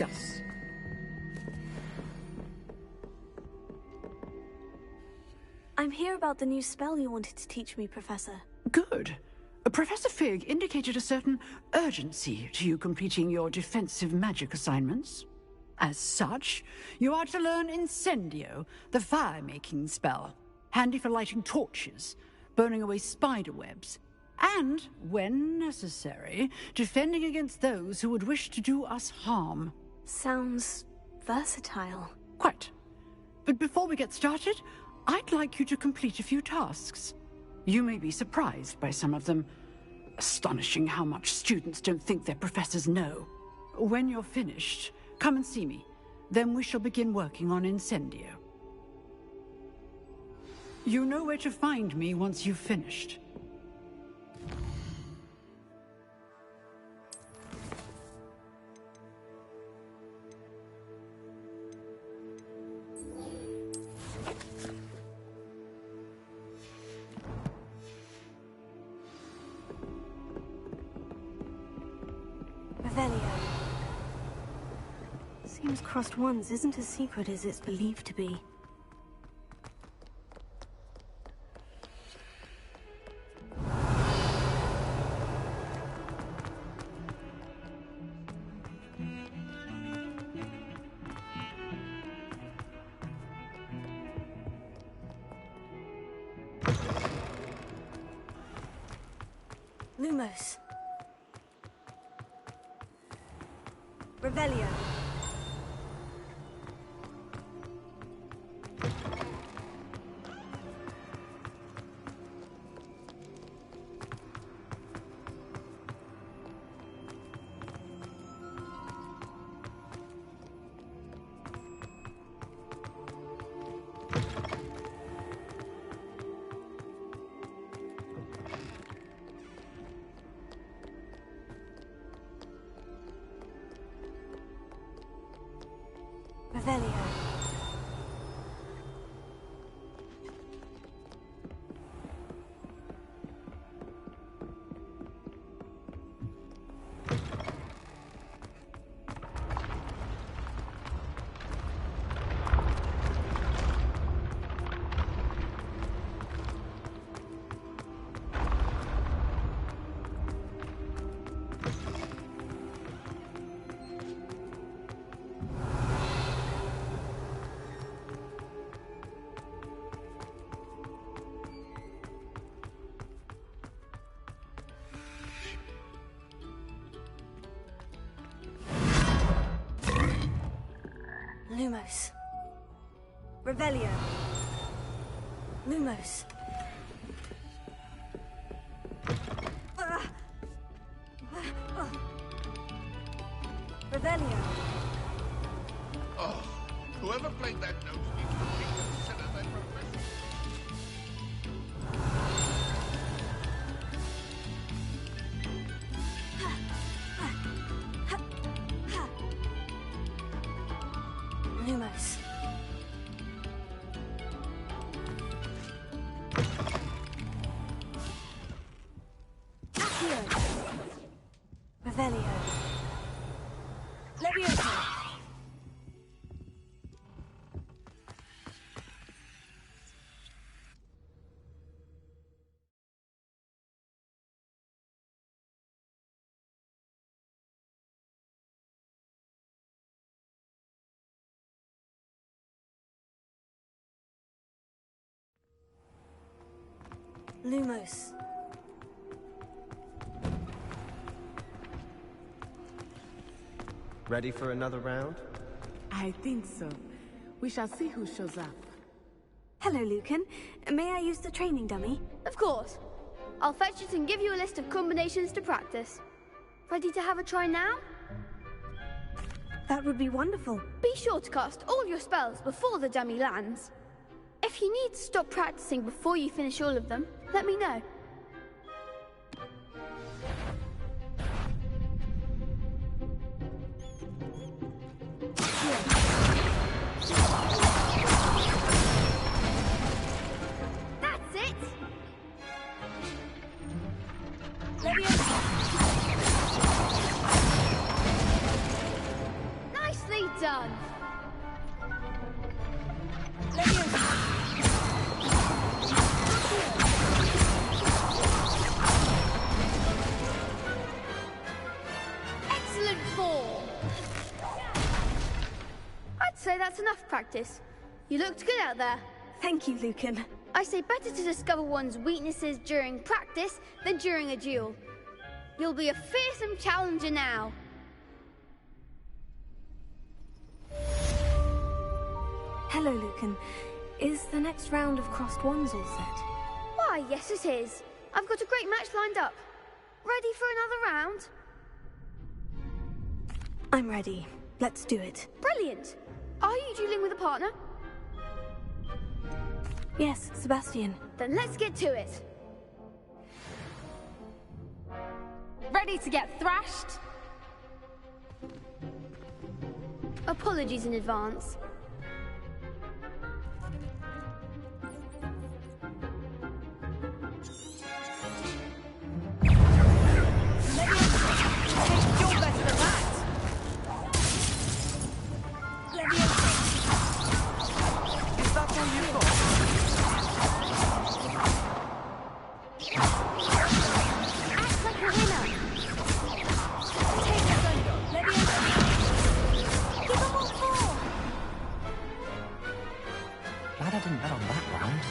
discuss. I'm here about the new spell you wanted to teach me, Professor. Good. Professor Fig indicated a certain urgency to you completing your defensive magic assignments. As such, you are to learn Incendio, the fire-making spell, handy for lighting torches, burning away spider webs, and, when necessary, defending against those who would wish to do us harm. Sounds versatile. Quite. But before we get started, I'd like you to complete a few tasks. You may be surprised by some of them. Astonishing how much students don't think their professors know. When you're finished, come and see me. Then we shall begin working on Incendio. You know where to find me once you've finished. Revelio. Seems crossed ones isn't as secret as it's believed to be. Lumos. Revelio. Revelio. Lumos. Revelio. Lumos. Revelio. Oh, whoever played that note needs to reconsider their profession. Lumos. Accio. Revelio. Levioso. Lumos. Ready for another round? I think so. We shall see who shows up. Hello, Lucan. May I use the training dummy? Of course. I'll fetch it and give you a list of combinations to practice. Ready to have a try now? That would be wonderful. Be sure to cast all your spells before the dummy lands. If you need to stop practicing before you finish all of them, let me know. That's it! Nice done. Excellent form. I'd say that's enough practice. You looked good out there. Thank you, Lucan. I say better to discover one's weaknesses during practice than during a duel. You'll be a fearsome challenger now. Hello, Lucan. Is the next round of crossed wands all set? Why, yes it is. I've got a great match lined up. Ready for another round? I'm ready. Let's do it. Brilliant. Are you dueling with a partner? Yes, Sebastian. Then let's get to it. Ready to get thrashed? Apologies in advance. Glad I didn't bet on that round.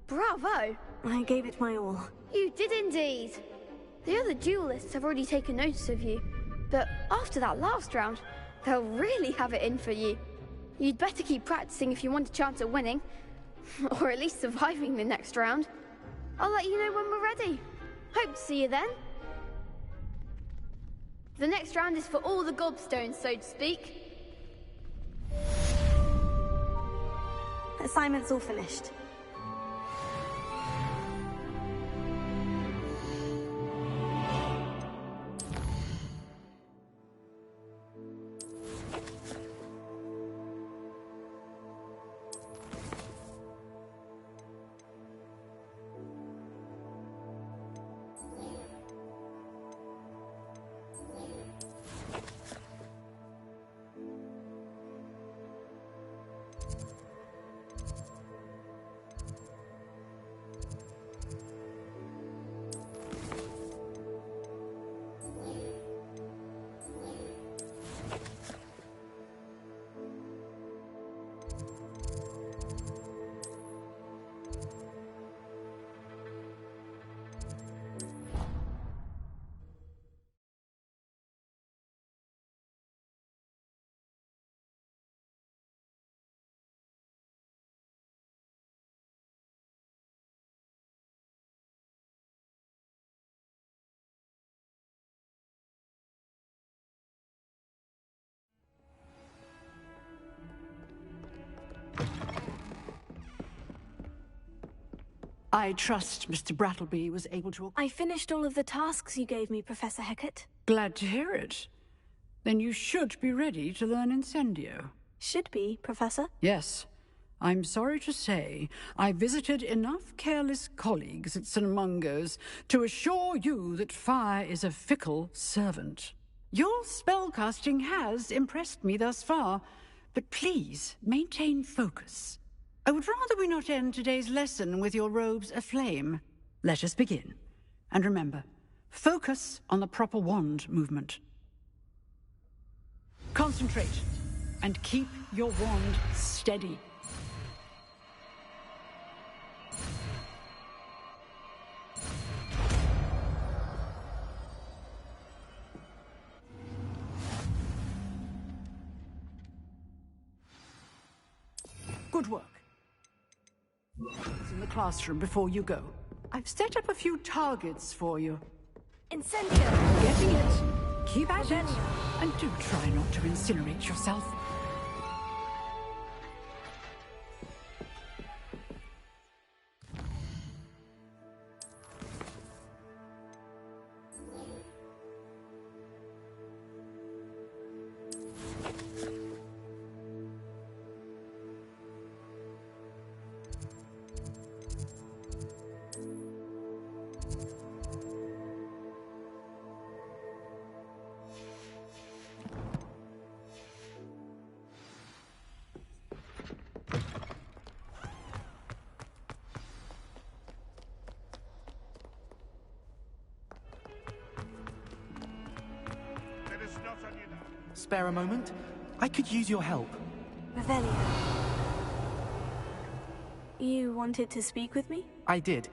Bravo! I gave it my all. You did indeed. The other duelists have already taken notice of you, but after that last round, they'll really have it in for you. You'd better keep practicing if you want a chance at winning, or at least surviving the next round. I'll let you know when we're ready. Hope to see you then. The next round is for all the gobstones, so to speak. Assignment's all finished. I trust Mr. Brattleby was able to... I finished all of the tasks you gave me, Professor Hecat. Glad to hear it. Then you should be ready to learn Incendio. Should be, Professor. Yes. I'm sorry to say, I visited enough careless colleagues at St. Mungo's to assure you that fire is a fickle servant. Your spellcasting has impressed me thus far, but please maintain focus. I would rather we not end today's lesson with your robes aflame. Let us begin. And remember, focus on the proper wand movement. Concentrate, and keep your wand steady. Good work. It's in the classroom before you go. I've set up a few targets for you. Incendio! Getting it. Keep at it. And do try not to incinerate yourself. Spare a moment? I could use your help. Revelio. You wanted to speak with me? I did.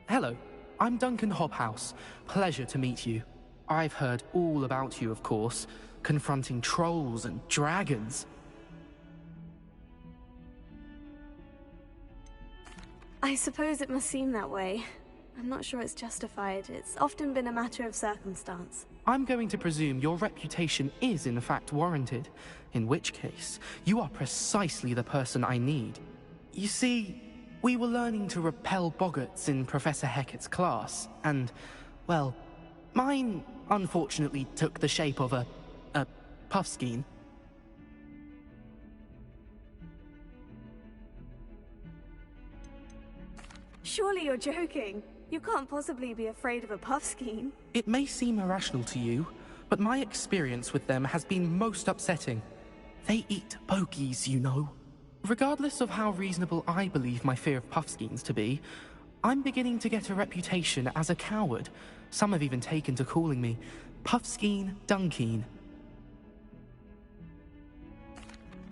Hello, I'm Duncan Hobhouse. Pleasure to meet you. I've heard all about you, of course, confronting trolls and dragons. I suppose it must seem that way. I'm not sure it's justified. It's often been a matter of circumstance. I'm going to presume your reputation is in fact warranted, in which case, you are precisely the person I need. You see, we were learning to repel boggarts in Professor Hecat's class, and, well, mine unfortunately took the shape of a puffskein. Surely you're joking. You can't possibly be afraid of a puffskein. It may seem irrational to you, but my experience with them has been most upsetting. They eat bogies, you know. Regardless of how reasonable I believe my fear of puffskeins to be, I'm beginning to get a reputation as a coward. Some have even taken to calling me Puffskein Dunkeen.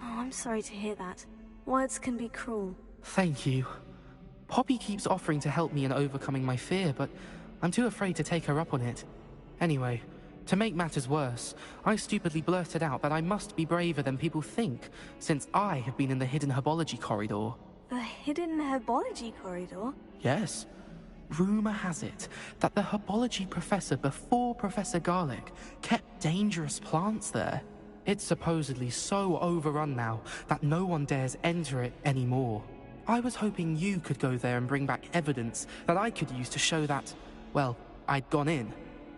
Oh, I'm sorry to hear that. Words can be cruel. Thank you. Poppy keeps offering to help me in overcoming my fear, but I'm too afraid to take her up on it. Anyway, to make matters worse, I stupidly blurted out that I must be braver than people think, since I have been in the hidden herbology corridor. The hidden herbology corridor? Yes. Rumor has it that the herbology professor before Professor Garlick kept dangerous plants there. It's supposedly so overrun now that no one dares enter it anymore. I was hoping you could go there and bring back evidence that I could use to show that, well, I'd gone in.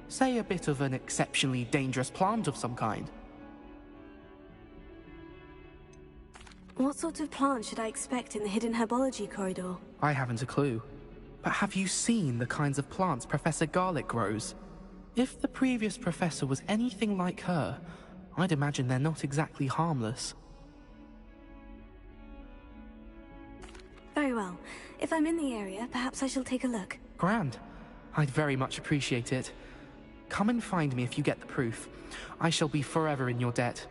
Say a bit of an exceptionally dangerous plant of some kind. What sort of plant should I expect in the hidden herbology corridor? I haven't a clue. But have you seen the kinds of plants Professor Garlick grows? If the previous professor was anything like her, I'd imagine they're not exactly harmless. Very well. If I'm in the area, perhaps I shall take a look. Grand. I'd very much appreciate it. Come and find me if you get the proof. I shall be forever in your debt.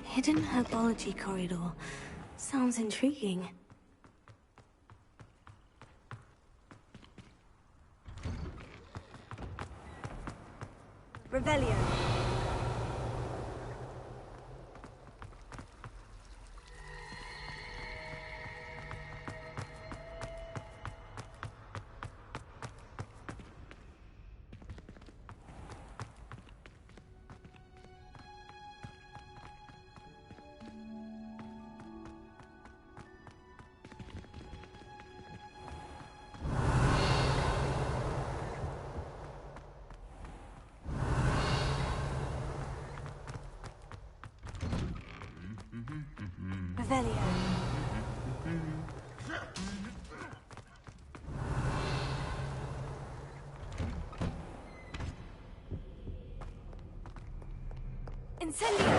Hidden herbology corridor. Sounds intriguing. Revelio. Revelio. Incendio!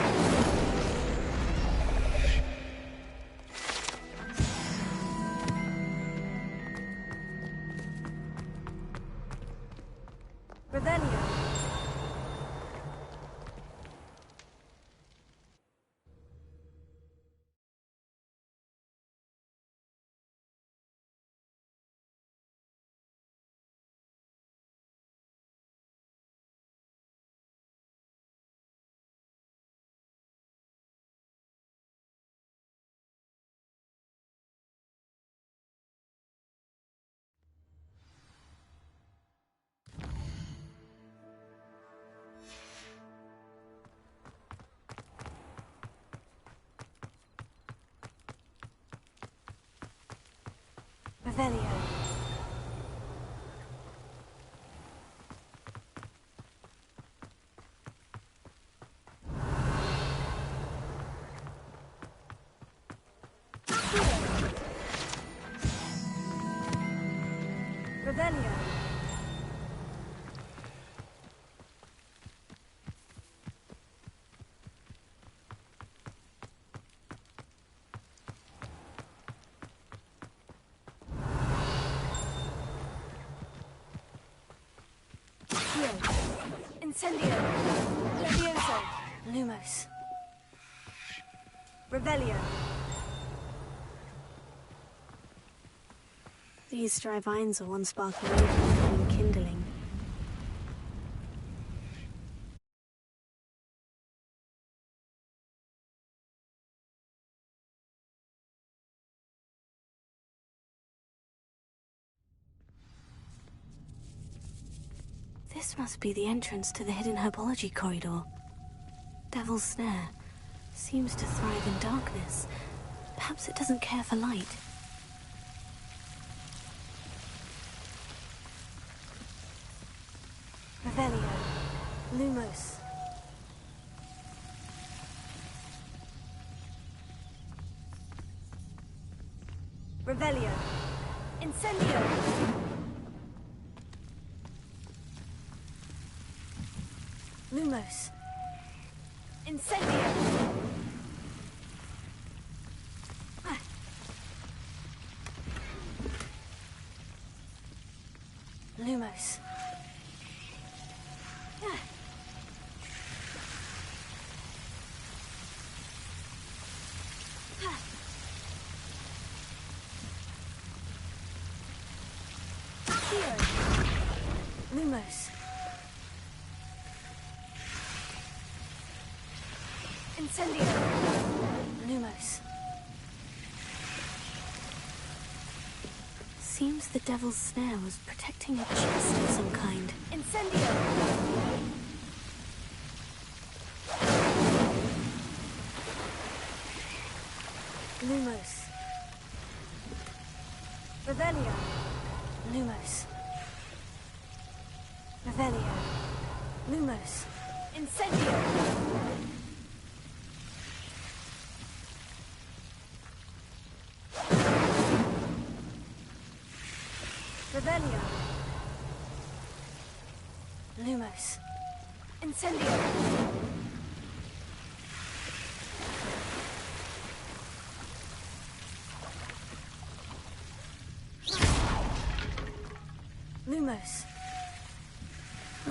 Revelio. Revelio. Revelio. Incendio! Levioso! Lumos! Revelio! These dry vines are one spark away from becoming kindling. This must be the entrance to the hidden herbology corridor. Devil's Snare seems to thrive in darkness. Perhaps it doesn't care for light. Revelio. Lumos. Revelio. Incendio. Lumos. Incendio. Lumos. Lumos. Incendio. Lumos. Seems the Devil's Snare was protecting a chest of some kind. Incendio. Lumos. Revelio. Lumos. Revelio. Lumos. Incendio. Revelio. Lumos. Incendio. Lumos.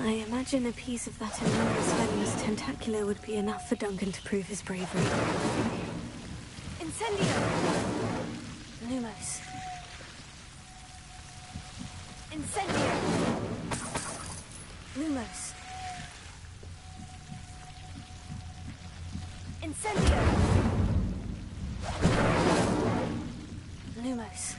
I imagine a piece of that enormous venomous tentacular would be enough for Duncan to prove his bravery. Incendio! Lumos. Incendio! Lumos. Incendio! Lumos.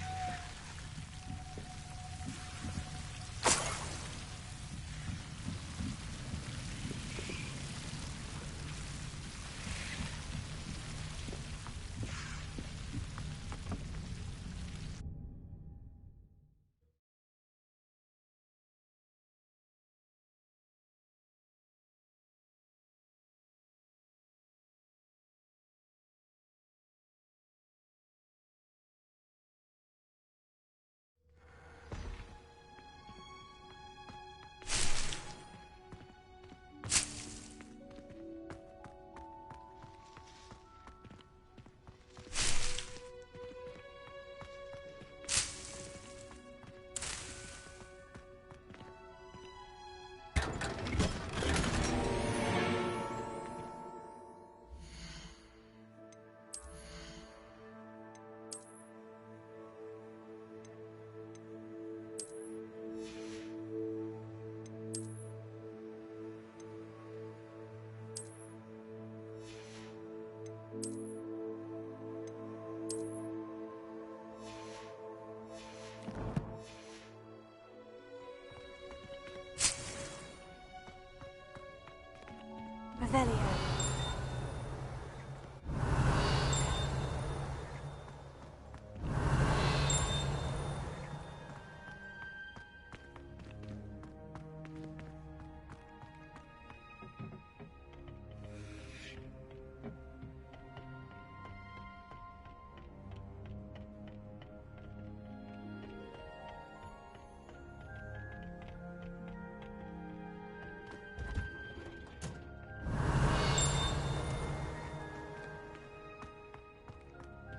Revelio.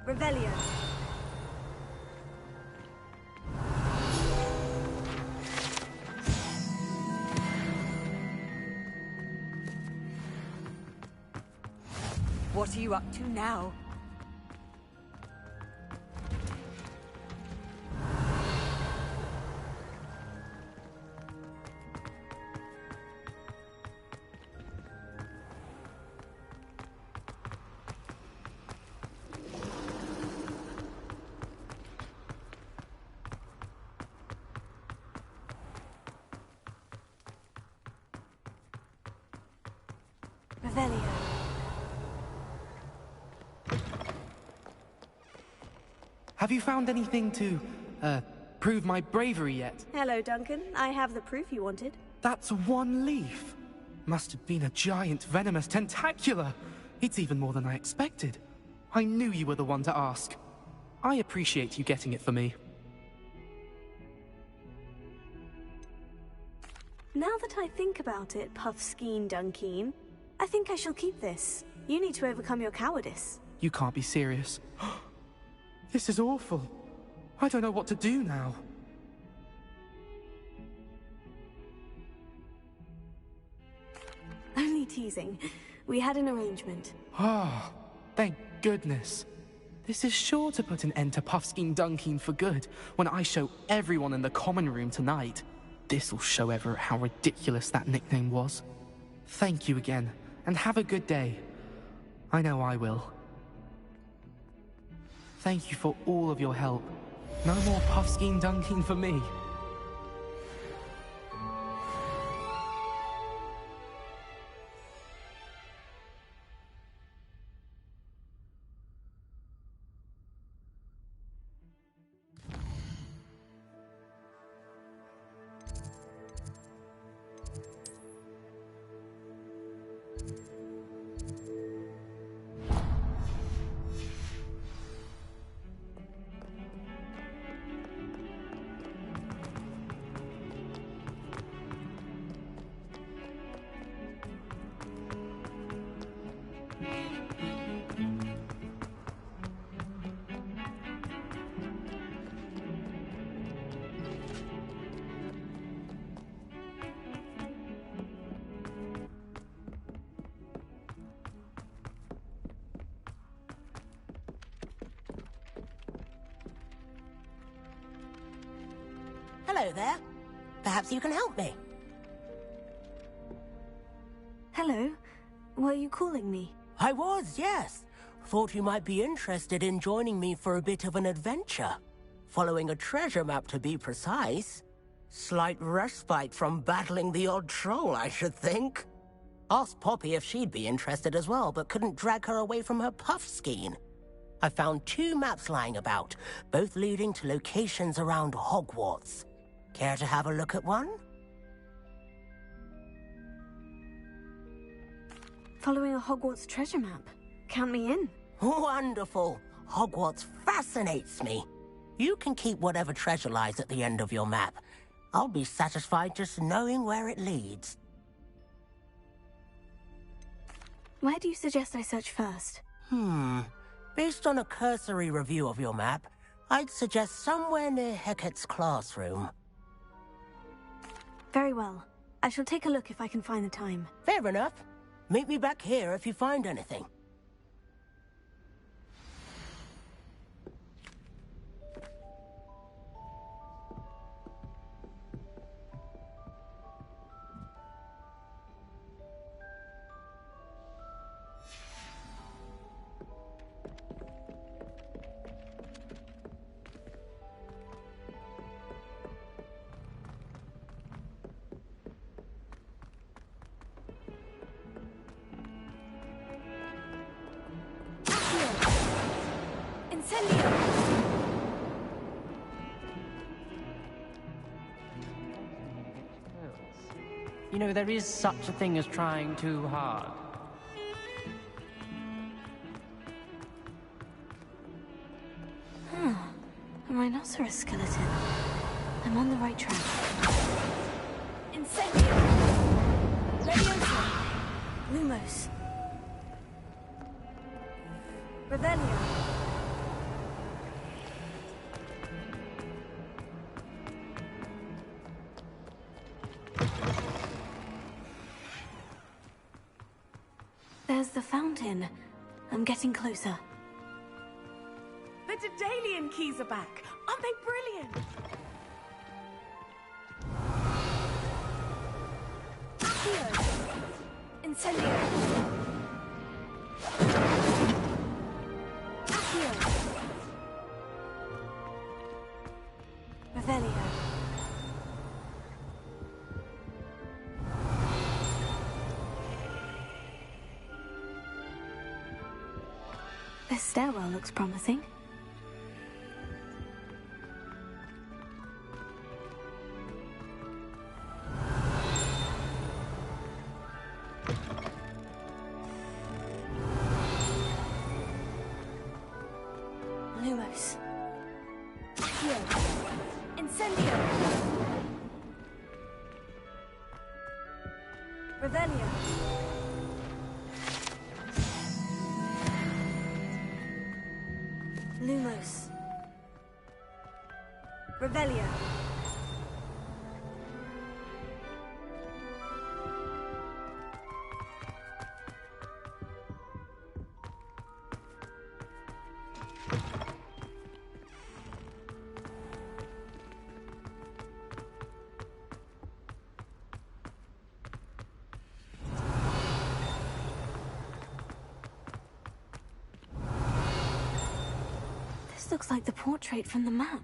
Revelio. What are you up to now? Revelio. Have you found anything to, prove my bravery yet? Hello, Duncan. I have the proof you wanted. That's one leaf. Must have been a giant venomous tentacula. It's even more than I expected. I knew you were the one to ask. I appreciate you getting it for me. Now that I think about it, Puffskein Dunkeen, I think I shall keep this. You need to overcome your cowardice. You can't be serious. This is awful. I don't know what to do now. Only teasing. We had an arrangement. Ah, thank goodness. This is sure to put an end to Puffskein Dunkeen for good when I show everyone in the common room tonight. This'll show Everett how ridiculous that nickname was. Thank you again, and have a good day. I know I will. Thank you for all of your help. No more Puffskein Dunkeen for me. Hello there. Perhaps you can help me. Hello. Were you calling me? I was, yes. Thought you might be interested in joining me for a bit of an adventure. Following a treasure map, to be precise. Slight respite from battling the odd troll, I should think. Asked Poppy if she'd be interested as well, but couldn't drag her away from her Puffskein. I found 2 maps lying about, both leading to locations around Hogwarts. Care to have a look at one? Following a Hogwarts treasure map. Count me in. Wonderful. Hogwarts fascinates me. You can keep whatever treasure lies at the end of your map. I'll be satisfied just knowing where it leads. Where do you suggest I search first? Based on a cursory review of your map, I'd suggest somewhere near Hecat's classroom. Very well. I shall take a look if I can find the time. Fair enough. Meet me back here if you find anything. You know, there is such a thing as trying too hard. A rhinoceros skeleton. I'm on the right track. Incendio! Leviosa! Lumos! Revelio! There's the fountain. I'm getting closer. The Daedalian keys are back. Aren't they brilliant? Accio! Incendio! Accio! Revelio. This stairwell looks promising. Lumos. Accio! Incendio! Revelio! Lumos. Revelio! This looks like the portrait from the map.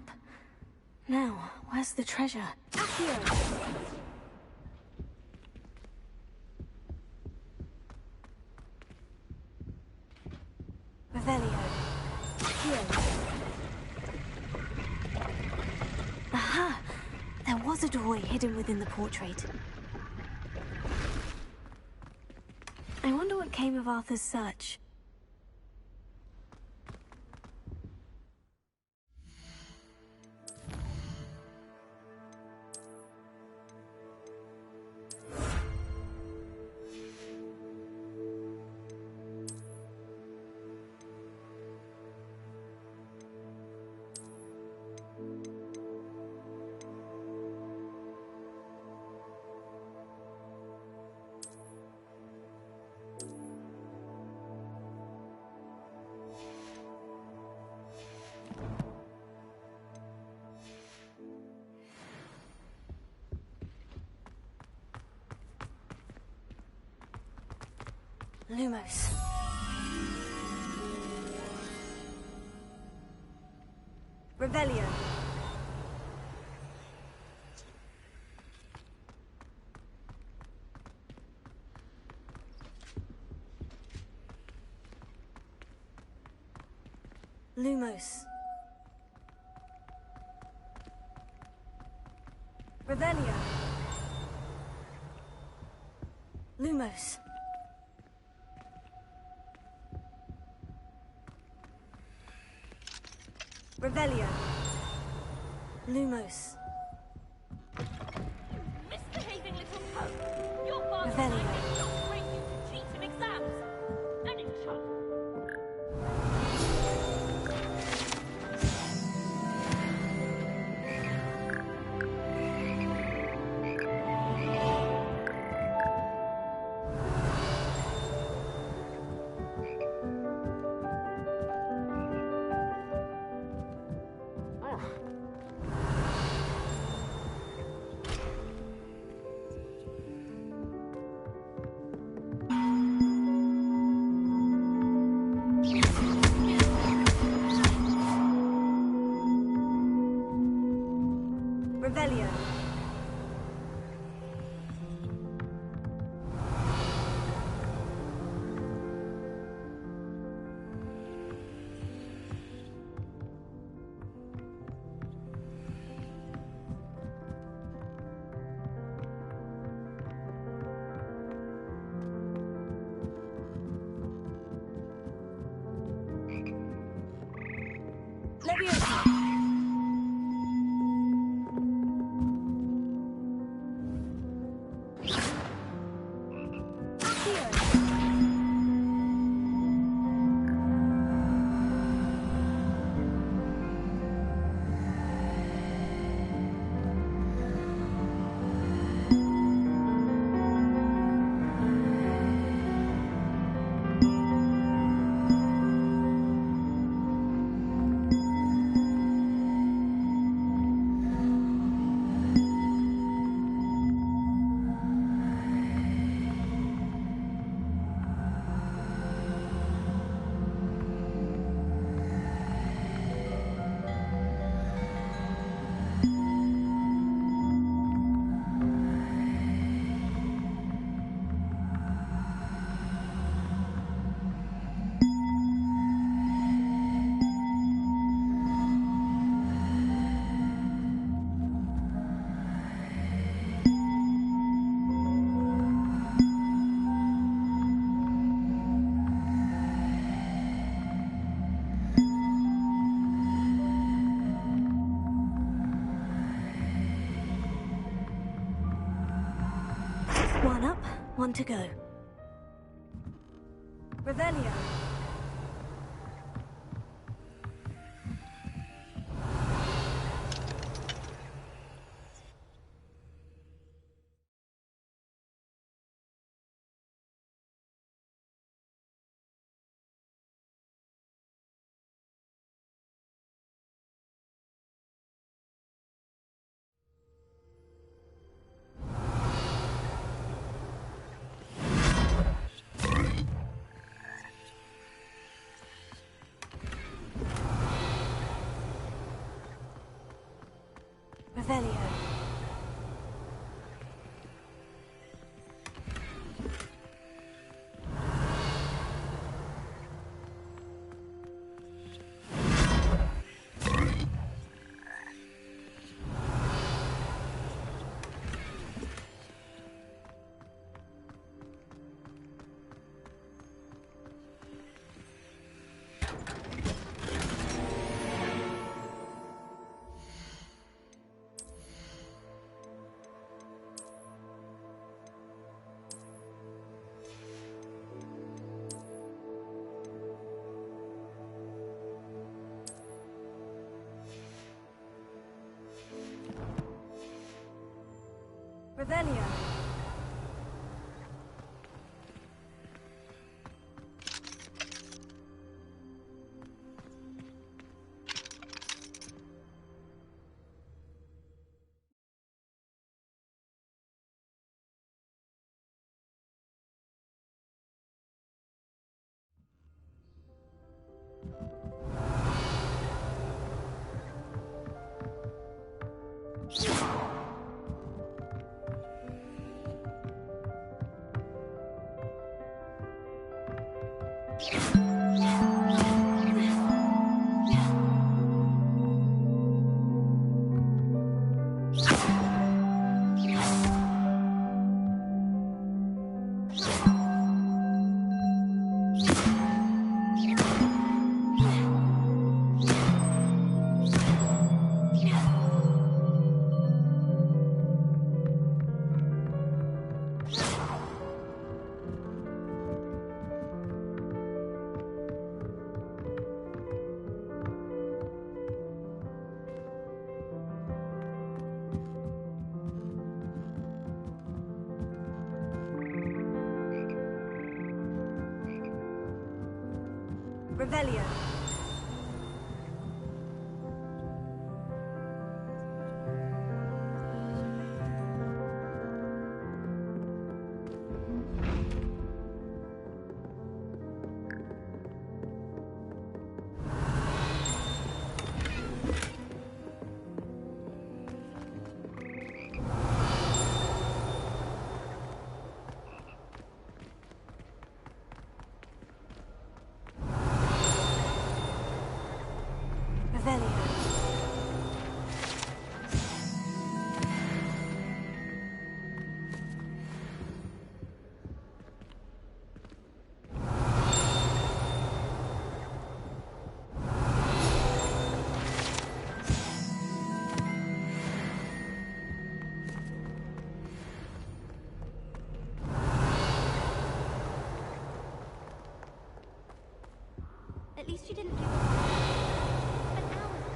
Now, where's the treasure? Accio! Revelio. Accio! Aha! There was a doorway hidden within the portrait. I wonder what came of Arthur's search. Lumos. Revelio! Lumos. Revelio! Lumos. Revelio! Lumos. Misbehaving little pope! Your father Revelio. did not bring you to cheat in exams! And in trouble. Revelio! Leviosa! One to go. Revelio. Revelio. Revelio. Revelio. At least you didn't do it. An hour's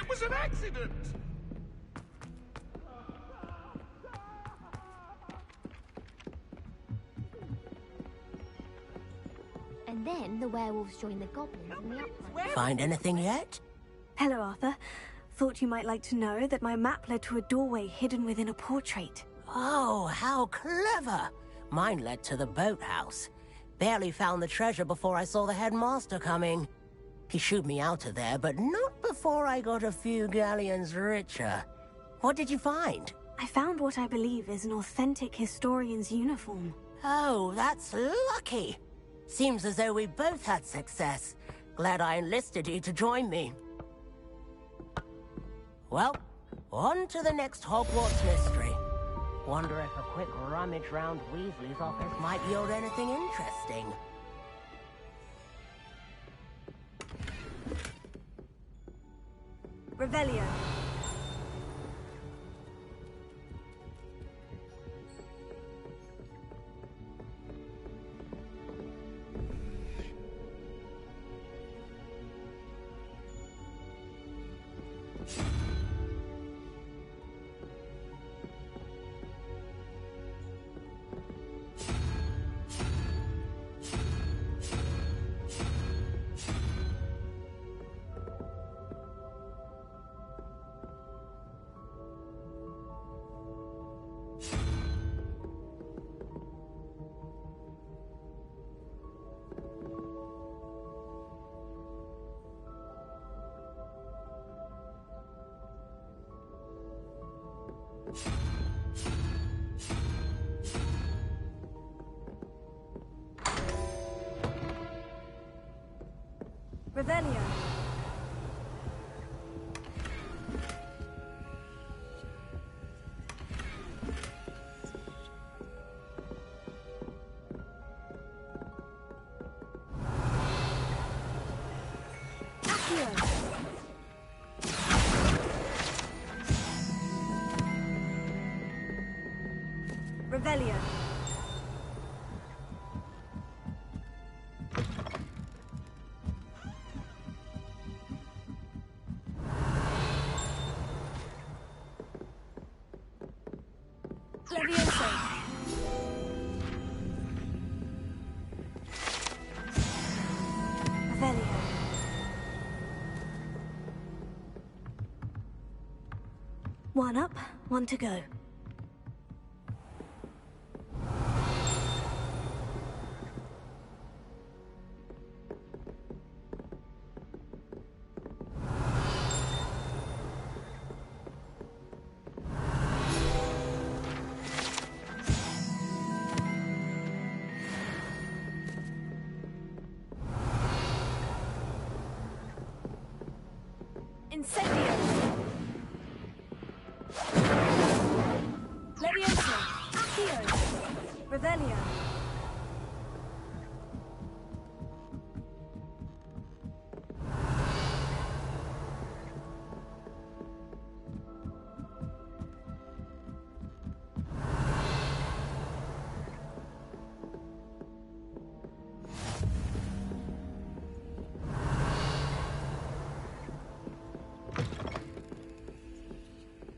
It was an accident! And then the werewolves joined the goblins in the upland. Find anything yet? Hello, Arthur. Thought you might like to know that my map led to a doorway hidden within a portrait. Oh, how clever! Mine led to the boathouse. Barely found the treasure before I saw the headmaster coming. He shooed me out of there, but not before I got a few galleons richer. What did you find? I found what I believe is an authentic historian's uniform. Oh, that's lucky. Seems as though we both had success. Glad I enlisted you to join me. Well, on to the next Hogwarts mystery. Wonder if a quick rummage round Weasley's office might yield anything interesting. Revelio. Revelio. Revelio. Levioso. Revelio. One up, one to go. Incendio. Levioso. Accio. Revelio.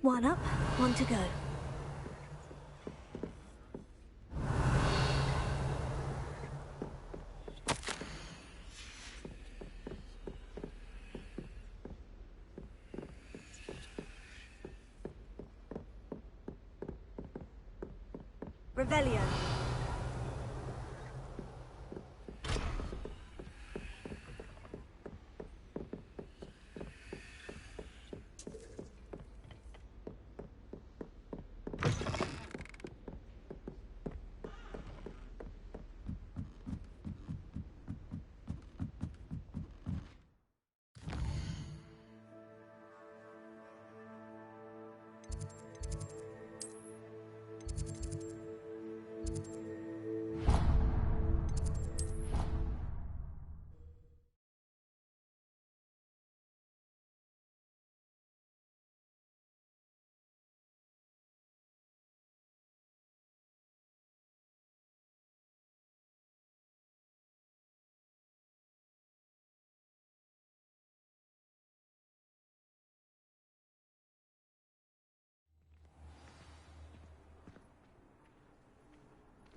One up, one to go. Revelio.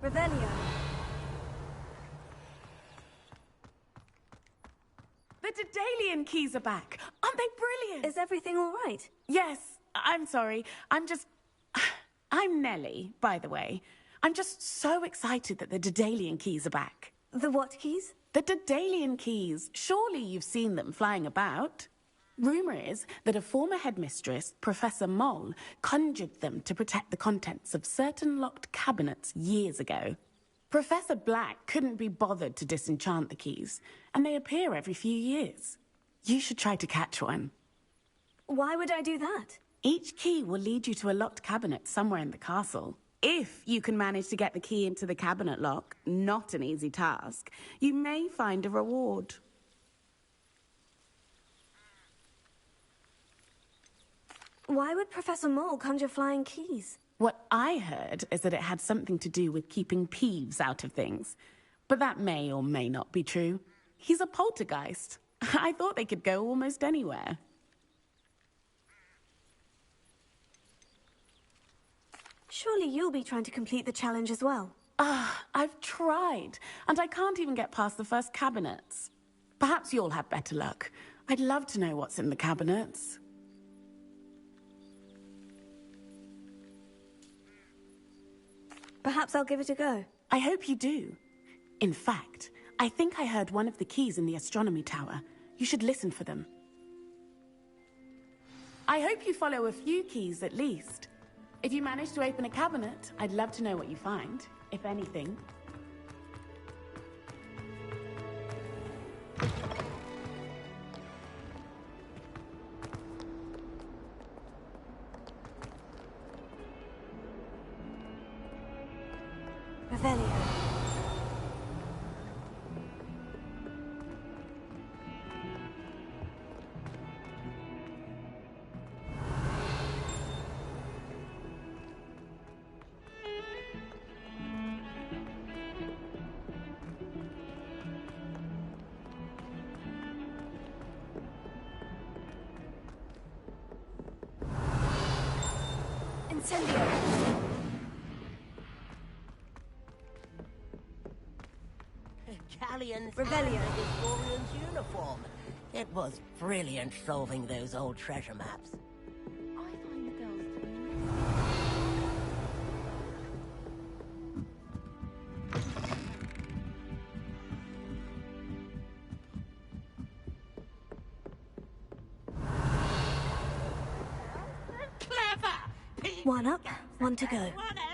Revelio. The Daedalian keys are back. Aren't they brilliant? Is everything all right? Yes, I'm sorry. I'm Nellie, by the way. I'm just so excited that the Daedalian keys are back. The what keys? The Daedalian keys. Surely you've seen them flying about. Rumour is that a former headmistress, Professor Mole, conjured them to protect the contents of certain locked cabinets years ago. Professor Black couldn't be bothered to disenchant the keys, and they appear every few years. You should try to catch one. Why would I do that? Each key will lead you to a locked cabinet somewhere in the castle. If you can manage to get the key into the cabinet lock, not an easy task, you may find a reward. Why would Professor Mole conjure flying keys? What I heard is that it had something to do with keeping Peeves out of things. But that may or may not be true. He's a poltergeist. I thought they could go almost anywhere. Surely you'll be trying to complete the challenge as well. I've tried, and I can't even get past the first cabinets. Perhaps you'll have better luck. I'd love to know what's in the cabinets. Perhaps I'll give it a go. I hope you do. In fact, I think I heard one of the keys in the astronomy tower. You should listen for them. I hope you follow a few keys at least. If you manage to open a cabinet, I'd love to know what you find, if anything. Revelio. Incendio. Galleon's Revelio. historian's uniform. It was brilliant solving those old treasure maps. I find the girls to be Clever! One up, one to go. Whatever!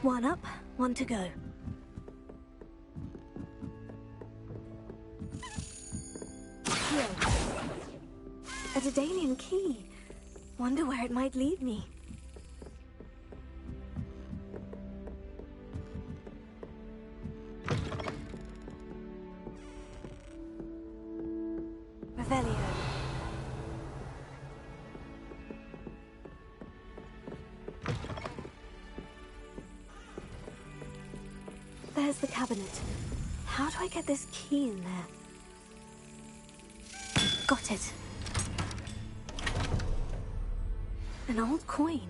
One up, one to go. Here. A Daedalian key. Wonder where it might lead me. Revelio. There's the cabinet. How do I get this key in there? Got it. An old coin.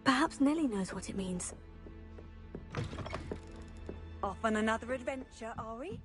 Perhaps Nellie knows what it means. Off on another adventure, are we?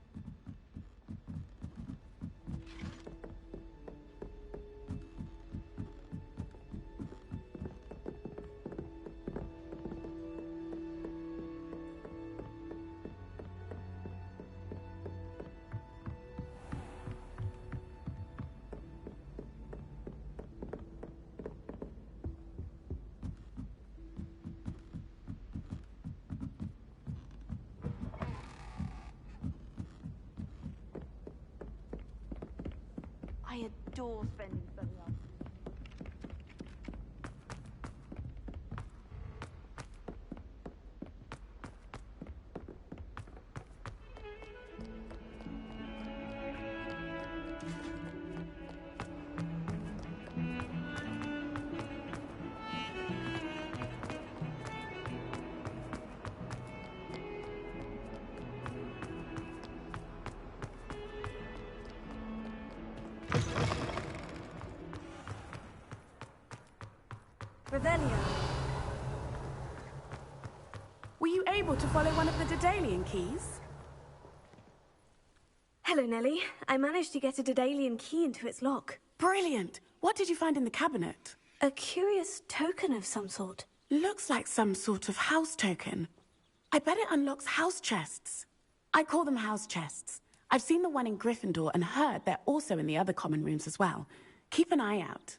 I adore spending Sunday afternoons. Revelio. Were you able to follow one of the Daedalian keys? Hello, Nellie. I managed to get a Daedalian key into its lock. Brilliant! What did you find in the cabinet? A curious token of some sort. Looks like some sort of house token. I bet it unlocks house chests. I call them house chests. I've seen the one in Gryffindor and heard they're also in the other common rooms as well. Keep an eye out.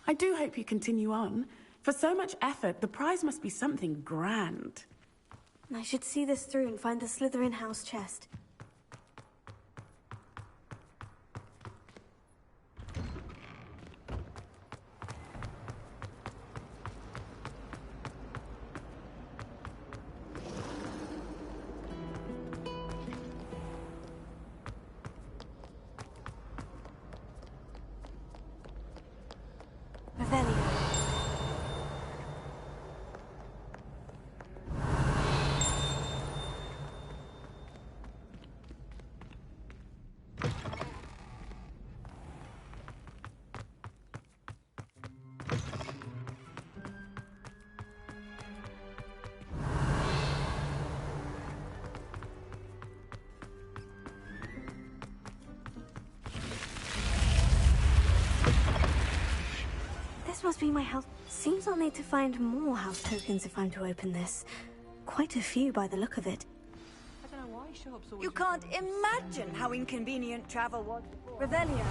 I do hope you continue on. For so much effort, the prize must be something grand. I should see this through and find the Slytherin house chest. This must be my house. Seems I'll need to find more house tokens if I'm to open this. Quite a few by the look of it. I don't know why shops always... You can't imagine how inconvenient travel was. Revelio.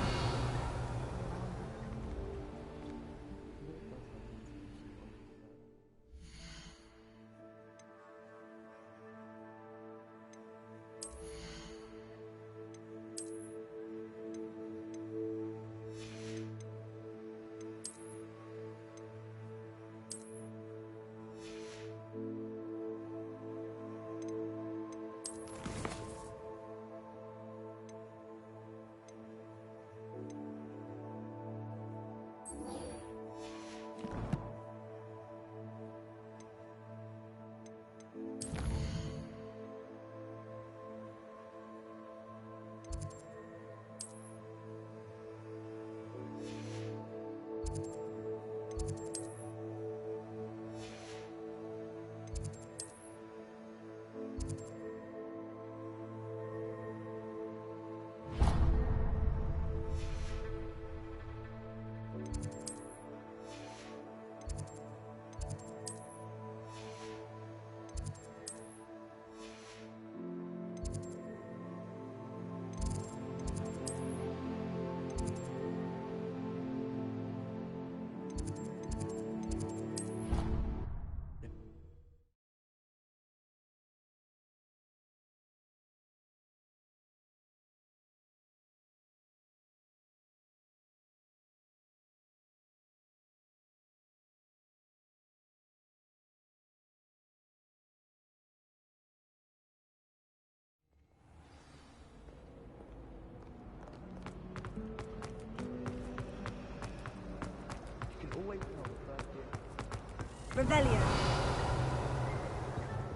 Revelio.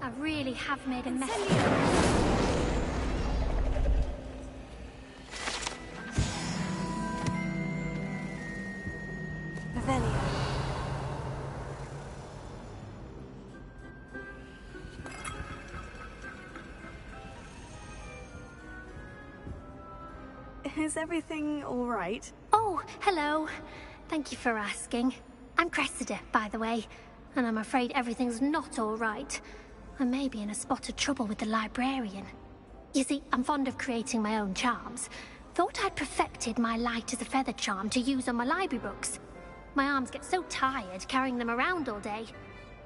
I really have made a mess. Revelio. Is everything all right? Oh, hello. Thank you for asking. I'm Cressida, by the way, and I'm afraid everything's not all right. I may be in a spot of trouble with the librarian. You see, I'm fond of creating my own charms. Thought I'd perfected my light as a feather charm to use on my library books. My arms get so tired carrying them around all day.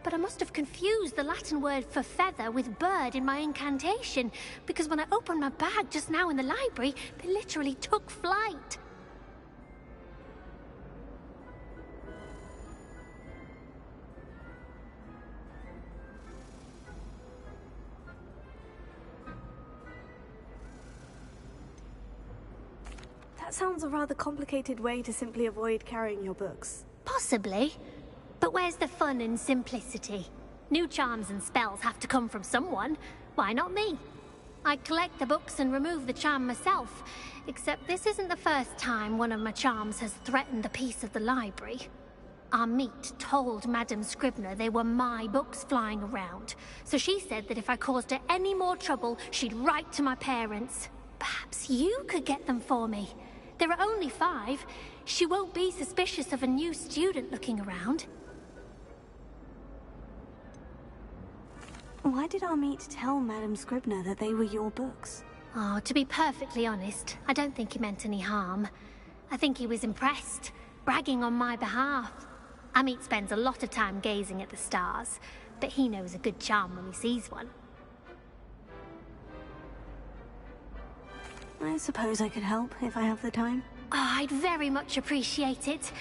But I must have confused the Latin word for feather with bird in my incantation, because when I opened my bag just now in the library, they literally took flight. That sounds a rather complicated way to simply avoid carrying your books. Possibly. But where's the fun in simplicity? New charms and spells have to come from someone. Why not me? I collect the books and remove the charm myself, except this isn't the first time one of my charms has threatened the peace of the library. Amit told Madame Scribner they were my books flying around, so she said that if I caused her any more trouble, she'd write to my parents. Perhaps you could get them for me. There are only 5. She won't be suspicious of a new student looking around. Why did Amit tell Madame Scribner that they were your books? Oh, to be perfectly honest, I don't think he meant any harm. I think he was impressed, bragging on my behalf. Amit spends a lot of time gazing at the stars, but he knows a good charm when he sees one. I suppose I could help if I have the time. Oh, I'd very much appreciate it.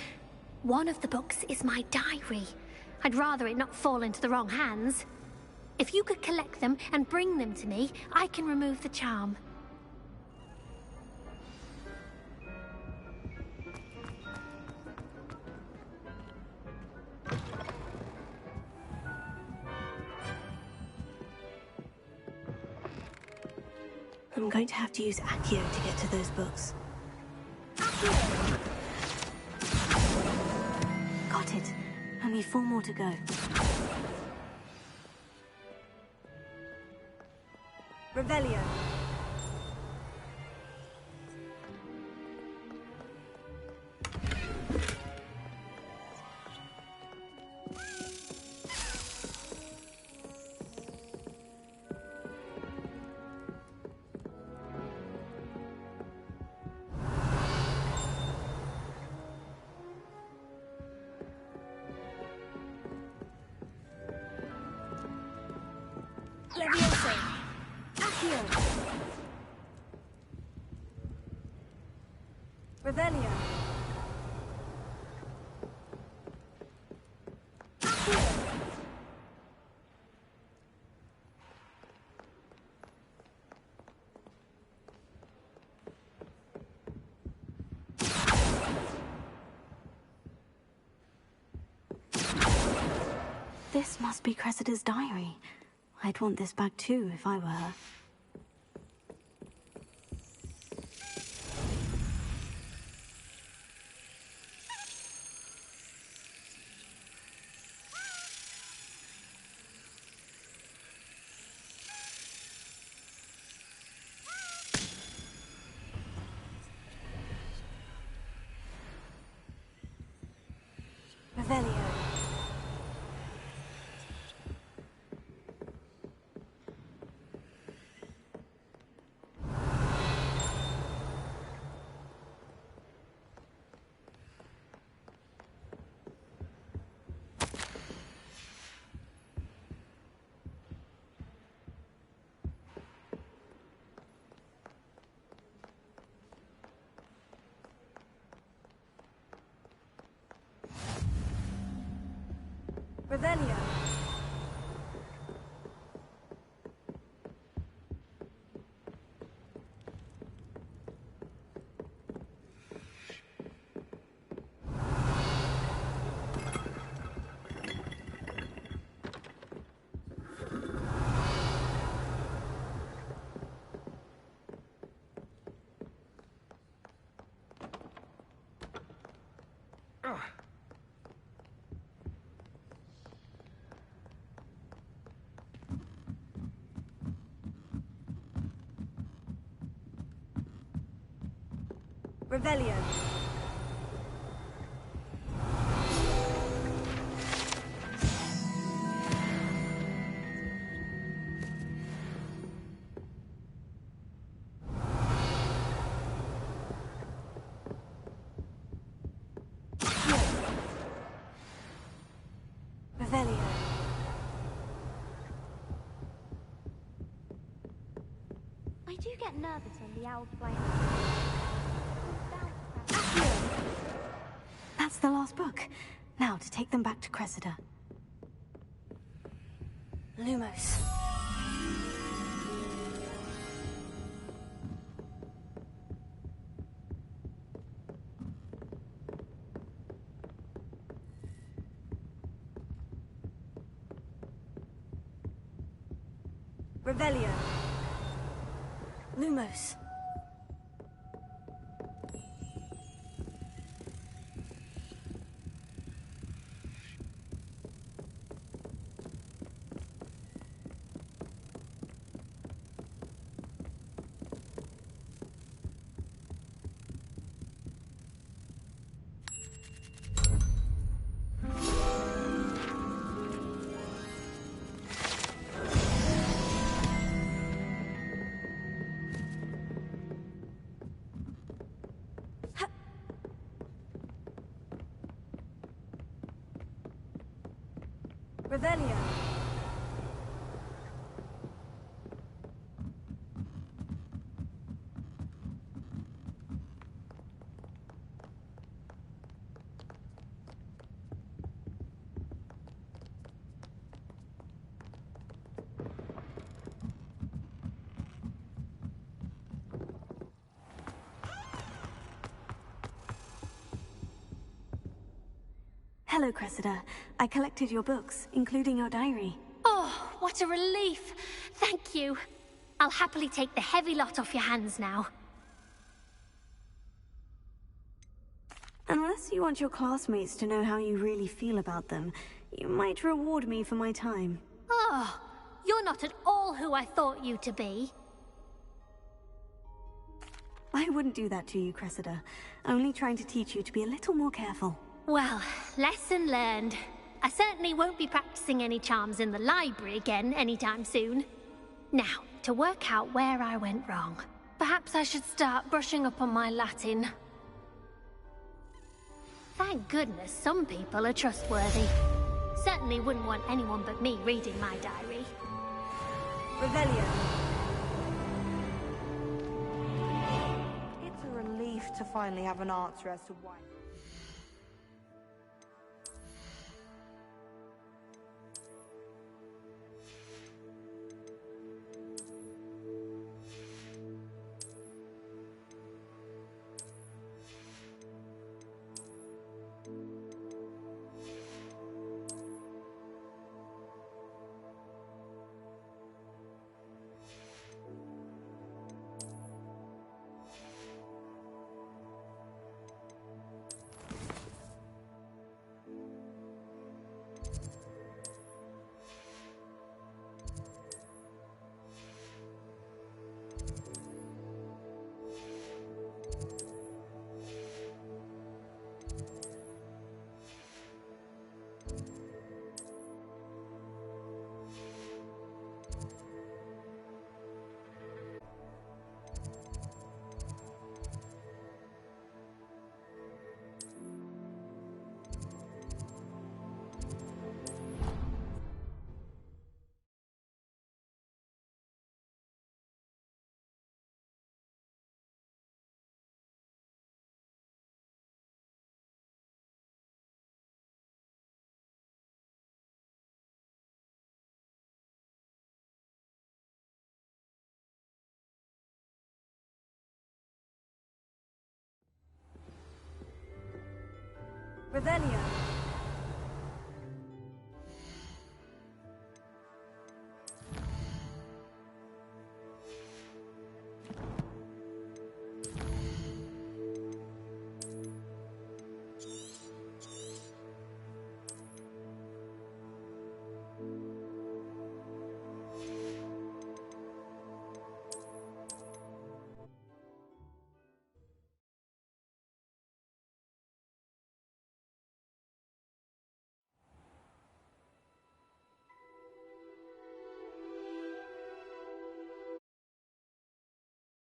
One of the books is my diary. I'd rather it not fall into the wrong hands. If you could collect them and bring them to me, I can remove the charm. I'm going to have to use Accio to get to those books. Got it. Only 4 more to go. Revelio. Levioso. Accio. Revelio. This must be Cressida's diary. I'd want this back too if I were her. Revelio. Revelio. Revelio. Revelio. I do get nervous when the owls fly. That's the last book. Now to take them back to Cressida. Lumos. Revelio. Lumos. Revelio. Hello, Cressida. I collected your books, including your diary. Oh, what a relief! Thank you. I'll happily take the heavy lot off your hands now. Unless you want your classmates to know how you really feel about them, you might reward me for my time. Oh, you're not at all who I thought you to be. I wouldn't do that to you, Cressida. Only trying to teach you to be a little more careful. Well, lesson learned. I certainly won't be practicing any charms in the library again anytime soon. Now, to work out where I went wrong. Perhaps I should start brushing up on my Latin. Thank goodness some people are trustworthy. Certainly wouldn't want anyone but me reading my diary. Revelio. It's a relief to finally have an answer as to why. Revelio.